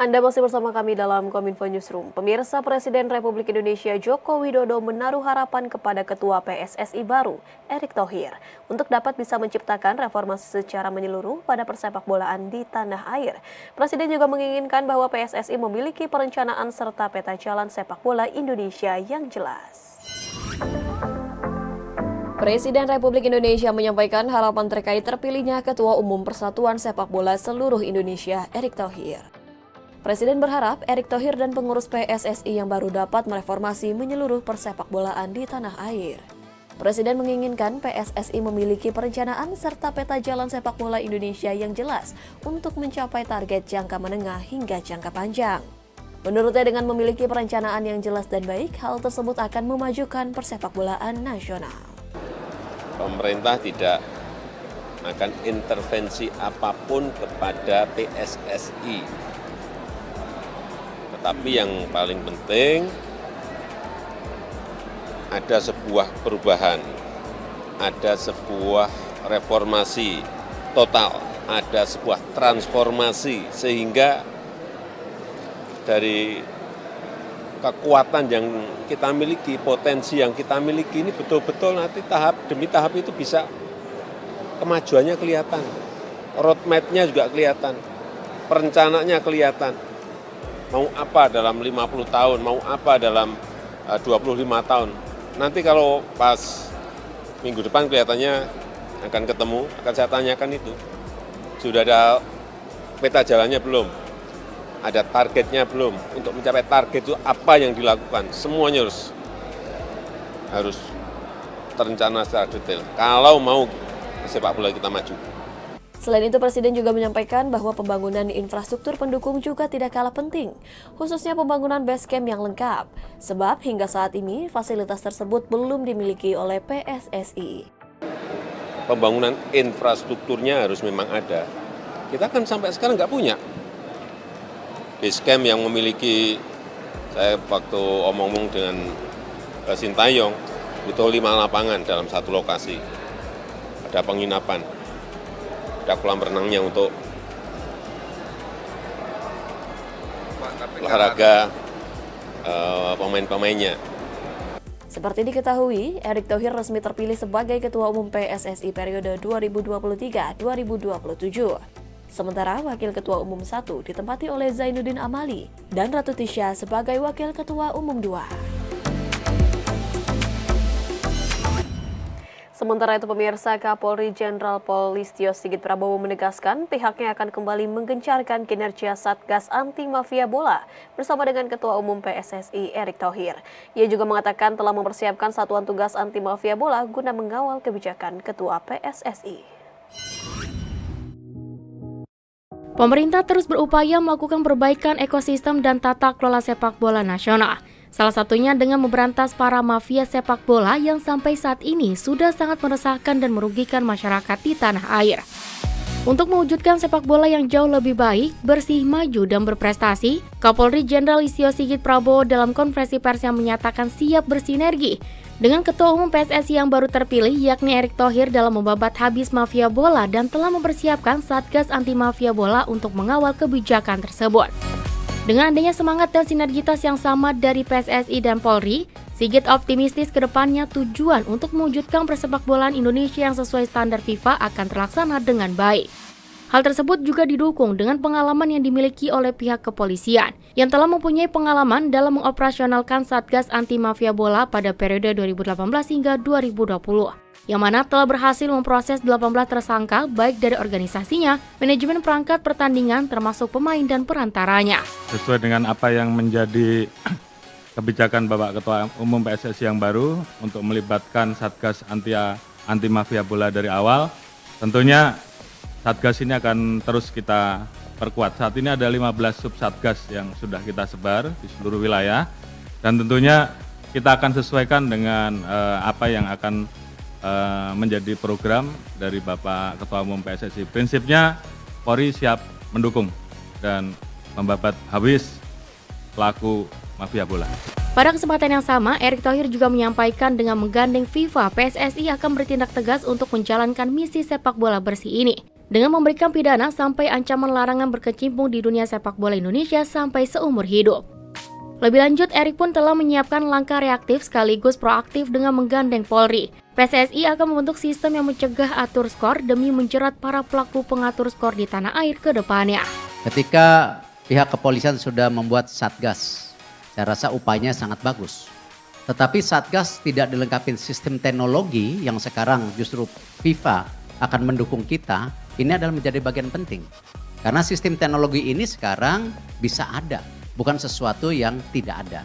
Anda masih bersama kami dalam Kominfo Newsroom. Pemirsa, Presiden Republik Indonesia Joko Widodo menaruh harapan kepada Ketua PSSI baru, Erick Thohir, untuk dapat bisa menciptakan reformasi secara menyeluruh pada persepak bolaan di tanah air. Presiden juga menginginkan bahwa PSSI memiliki perencanaan serta peta jalan sepak bola Indonesia yang jelas. Presiden Republik Indonesia menyampaikan harapan terkait terpilihnya Ketua Umum Persatuan Sepak Bola Seluruh Indonesia, Erick Thohir. Presiden berharap Erick Thohir dan pengurus PSSI yang baru dapat mereformasi menyeluruh persepak bolaan di tanah air. Presiden menginginkan PSSI memiliki perencanaan serta peta jalan sepak bola Indonesia yang jelas untuk mencapai target jangka menengah hingga jangka panjang. Menurutnya, dengan memiliki perencanaan yang jelas dan baik, hal tersebut akan memajukan persepak bolaan nasional. Pemerintah tidak akan intervensi apapun kepada PSSI. Tetapi yang paling penting ada sebuah perubahan, ada sebuah reformasi total, ada sebuah transformasi sehingga dari kekuatan yang kita miliki, potensi yang kita miliki ini betul-betul nanti tahap demi tahap itu bisa kemajuannya kelihatan, roadmap-nya juga kelihatan, perencanaannya kelihatan. Mau apa dalam 50 tahun, mau apa dalam 25 tahun. Nanti kalau pas minggu depan kelihatannya akan ketemu, akan saya tanyakan itu. Sudah ada peta jalannya belum? Ada targetnya belum? Untuk mencapai target itu apa yang dilakukan? Semuanya harus terencana secara detail. Kalau mau sepak bola kita maju. Selain itu, Presiden juga menyampaikan bahwa pembangunan infrastruktur pendukung juga tidak kalah penting, khususnya pembangunan base camp yang lengkap, sebab hingga saat ini fasilitas tersebut belum dimiliki oleh PSSI. Pembangunan infrastrukturnya harus memang ada. Kita kan sampai sekarang nggak punya base camp yang memiliki, saya waktu omong-omong dengan Sintayong, itu 5 lapangan dalam satu lokasi. Ada penginapan, ada kolam renangnya untuk olahraga pemain-pemainnya. Seperti diketahui, Erick Thohir resmi terpilih sebagai Ketua Umum PSSI periode 2023-2027. Sementara Wakil Ketua Umum 1 ditempati oleh Zainuddin Amali dan Ratu Tisha sebagai Wakil Ketua Umum 2. Sementara itu, pemirsa, Kapolri Jenderal Listio Sigit Prabowo menegaskan pihaknya akan kembali menggencarkan kinerja Satgas Anti Mafia Bola bersama dengan Ketua Umum PSSI Erick Thohir. Ia juga mengatakan telah mempersiapkan satuan tugas anti mafia bola guna mengawal kebijakan Ketua PSSI. Pemerintah terus berupaya melakukan perbaikan ekosistem dan tata kelola sepak bola nasional. Salah satunya dengan memberantas para mafia sepak bola yang sampai saat ini sudah sangat meresahkan dan merugikan masyarakat di tanah air. Untuk mewujudkan sepak bola yang jauh lebih baik, bersih, maju, dan berprestasi, Kapolri Jenderal Listio Sigit Prabowo dalam konferensi pers yang menyatakan siap bersinergi dengan Ketua Umum PSSI yang baru terpilih, yakni Erick Thohir, dalam membabat habis mafia bola dan telah mempersiapkan Satgas Anti Mafia Bola untuk mengawal kebijakan tersebut. Dengan adanya semangat dan sinergitas yang sama dari PSSI dan Polri, Sigit optimistis ke depannya tujuan untuk mewujudkan persepak bolaan Indonesia yang sesuai standar FIFA akan terlaksana dengan baik. Hal tersebut juga didukung dengan pengalaman yang dimiliki oleh pihak kepolisian, yang telah mempunyai pengalaman dalam mengoperasionalkan Satgas Anti Mafia Bola pada periode 2018 hingga 2020. Yang mana telah berhasil memproses 18 tersangka baik dari organisasinya, manajemen perangkat pertandingan termasuk pemain dan perantaranya. Sesuai dengan apa yang menjadi kebijakan Bapak Ketua Umum PSSI yang baru untuk melibatkan Satgas Anti Mafia Bola dari awal, tentunya Satgas ini akan terus kita perkuat. Saat ini ada 15 sub-Satgas yang sudah kita sebar di seluruh wilayah, dan tentunya kita akan sesuaikan dengan apa yang akan menjadi program dari Bapak Ketua Umum PSSI. Prinsipnya Polri siap mendukung dan membabat habis pelaku mafia bola. Pada kesempatan yang sama, Erick Thohir juga menyampaikan dengan menggandeng FIFA, PSSI akan bertindak tegas untuk menjalankan misi sepak bola bersih ini. dengan memberikan pidana sampai ancaman larangan berkecimpung di dunia sepak bola Indonesia sampai seumur hidup. Lebih lanjut, Erik pun telah menyiapkan langkah reaktif sekaligus proaktif dengan menggandeng Polri. PSSI akan membentuk sistem yang mencegah atur skor demi menjerat para pelaku pengatur skor di tanah air ke depannya. Ketika pihak kepolisian sudah membuat Satgas, saya rasa upayanya sangat bagus. Tetapi Satgas tidak dilengkapi sistem teknologi yang sekarang justru FIFA akan mendukung kita, ini adalah menjadi bagian penting. Karena sistem teknologi ini sekarang bisa ada, bukan sesuatu yang tidak ada.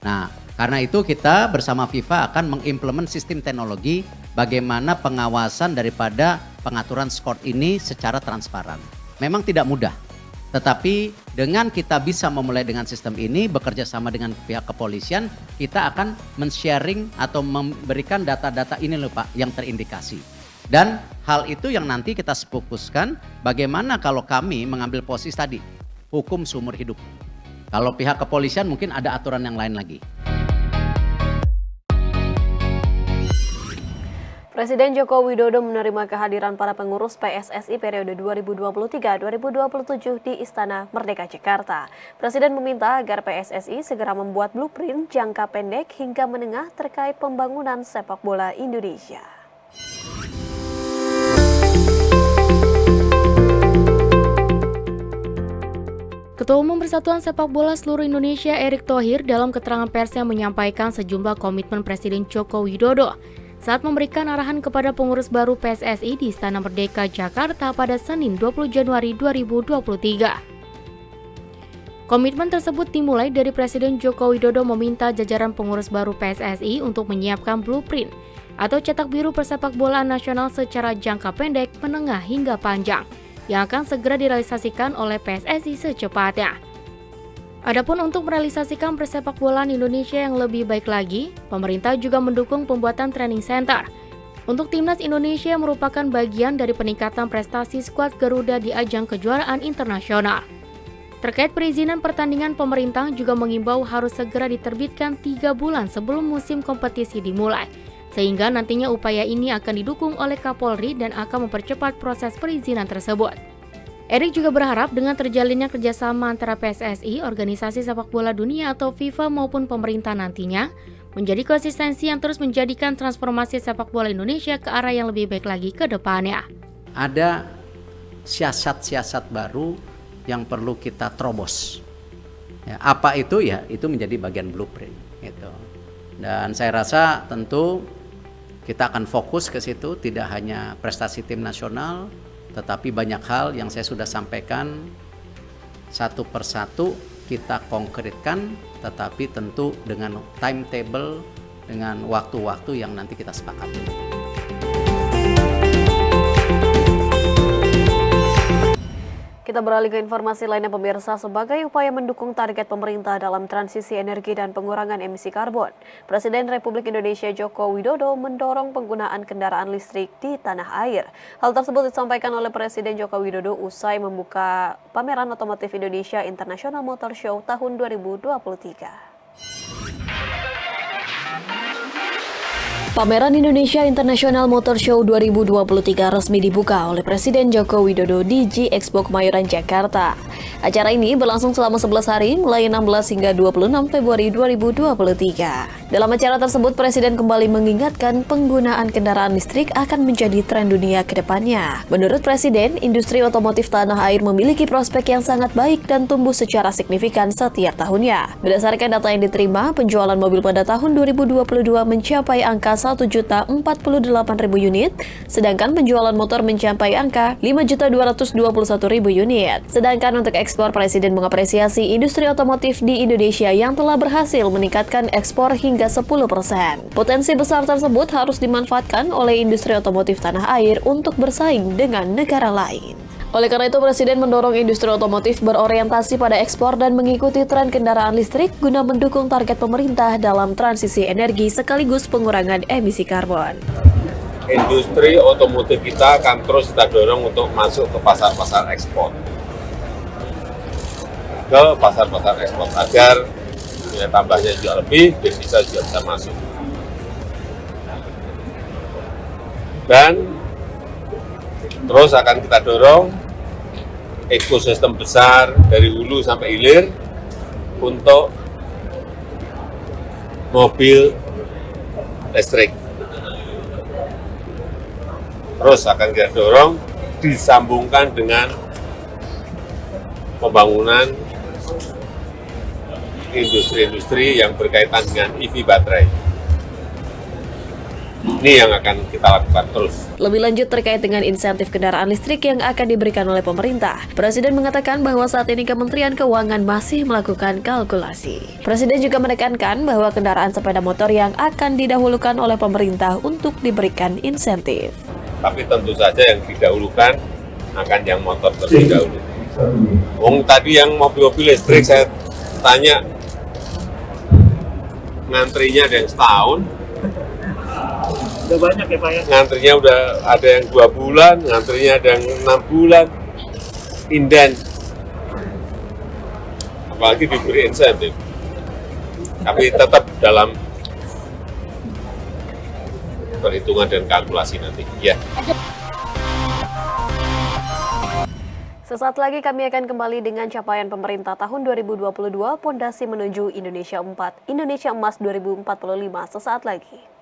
Nah, karena itu kita bersama FIFA akan mengimplement sistem teknologi bagaimana pengawasan daripada pengaturan skor ini secara transparan. Memang tidak mudah, tetapi dengan kita bisa memulai dengan sistem ini, bekerja sama dengan pihak kepolisian, kita akan men-sharing atau memberikan data-data ini loh Pak yang terindikasi. Dan hal itu yang nanti kita fokuskan bagaimana kalau kami mengambil posisi tadi, hukum seumur hidup. Kalau pihak kepolisian mungkin ada aturan yang lain lagi. Presiden Joko Widodo menerima kehadiran para pengurus PSSI periode 2023-2027 di Istana Merdeka Jakarta. Presiden meminta agar PSSI segera membuat blueprint jangka pendek hingga menengah terkait pembangunan sepak bola Indonesia. Ketua Umum Persatuan Sepak Bola Seluruh Indonesia Erick Thohir dalam keterangan persnya menyampaikan sejumlah komitmen Presiden Joko Widodo saat memberikan arahan kepada pengurus baru PSSI di Istana Merdeka Jakarta pada Senin 20 Januari 2023. Komitmen tersebut dimulai dari Presiden Joko Widodo meminta jajaran pengurus baru PSSI untuk menyiapkan blueprint atau cetak biru persepak bolaan nasional secara jangka pendek, menengah hingga panjang yang akan segera direalisasikan oleh PSSI secepatnya. Adapun untuk merealisasikan persepak bolaan Indonesia yang lebih baik lagi, pemerintah juga mendukung pembuatan training center. Untuk timnas Indonesia yang merupakan bagian dari peningkatan prestasi skuad Garuda di ajang kejuaraan internasional. Terkait perizinan pertandingan, pemerintah juga mengimbau harus segera diterbitkan 3 bulan sebelum musim kompetisi dimulai, sehingga nantinya upaya ini akan didukung oleh Kapolri dan akan mempercepat proses perizinan tersebut. Erick juga berharap dengan terjalinnya kerjasama antara PSSI, organisasi sepak bola dunia atau FIFA maupun pemerintah nantinya, menjadi konsistensi yang terus menjadikan transformasi sepak bola Indonesia ke arah yang lebih baik lagi ke depannya. Ada siasat-siasat baru yang perlu kita terobos. Ya, apa itu ya? Itu menjadi bagian blueprint. Gitu. Dan saya rasa tentu kita akan fokus ke situ, tidak hanya prestasi tim nasional, tetapi banyak hal yang saya sudah sampaikan satu persatu kita konkretkan, tetapi tentu dengan timetable, dengan waktu-waktu yang nanti kita sepakati. Kita beralih ke informasi lainnya pemirsa. Sebagai upaya mendukung target pemerintah dalam transisi energi dan pengurangan emisi karbon, Presiden Republik Indonesia Joko Widodo mendorong penggunaan kendaraan listrik di tanah air. Hal tersebut disampaikan oleh Presiden Joko Widodo usai membuka pameran otomotif Indonesia International Motor Show tahun 2023. Pameran Indonesia International Motor Show 2023 resmi dibuka oleh Presiden Joko Widodo di G-Expo Kemayoran, Jakarta. Acara ini berlangsung selama 11 hari mulai 16 hingga 26 Februari 2023. Dalam acara tersebut, Presiden kembali mengingatkan penggunaan kendaraan listrik akan menjadi tren dunia ke depannya. Menurut Presiden, industri otomotif tanah air memiliki prospek yang sangat baik dan tumbuh secara signifikan setiap tahunnya. Berdasarkan data yang diterima, penjualan mobil pada tahun 2022 mencapai angka 1.048.000 unit, sedangkan penjualan motor mencapai angka 5.221.000 unit. Sedangkan untuk ekspor, Presiden mengapresiasi industri otomotif di Indonesia yang telah berhasil meningkatkan ekspor hingga 10%. Potensi besar tersebut harus dimanfaatkan oleh industri otomotif tanah air untuk bersaing dengan negara lain. Oleh karena itu, Presiden mendorong industri otomotif berorientasi pada ekspor dan mengikuti tren kendaraan listrik guna mendukung target pemerintah dalam transisi energi sekaligus pengurangan emisi karbon. Industri otomotif kita akan terus kita dorong untuk masuk ke pasar-pasar ekspor. Ke pasar-pasar ekspor agar nilai tambahnya juga lebih, devisa juga bisa masuk. Dan Terus akan kita dorong ekosistem besar dari hulu sampai hilir untuk mobil listrik. Terus akan kita dorong disambungkan dengan pembangunan industri-industri yang berkaitan dengan EV baterai. Ini yang akan kita lakukan terus. Lebih lanjut terkait dengan insentif kendaraan listrik yang akan diberikan oleh pemerintah, Presiden mengatakan bahwa saat ini Kementerian Keuangan masih melakukan kalkulasi. Presiden juga menekankan bahwa kendaraan sepeda motor yang akan didahulukan oleh pemerintah untuk diberikan insentif. Tapi tentu saja yang didahulukan akan yang motor terlebih dahulu. Tadi yang mobil-mobil listrik saya tanya, ngantrinya ada yang setahun. Udah banyak ya Pak ya? Ngantrinya udah ada yang 2 bulan, ngantrinya ada yang 6 bulan, inden. Apalagi diberi insentif. Tapi tetap dalam perhitungan dan kalkulasi nanti. Ya. Sesaat lagi kami akan kembali dengan capaian pemerintah tahun 2022, Pondasi Menuju Indonesia Emas 2045. Sesaat lagi.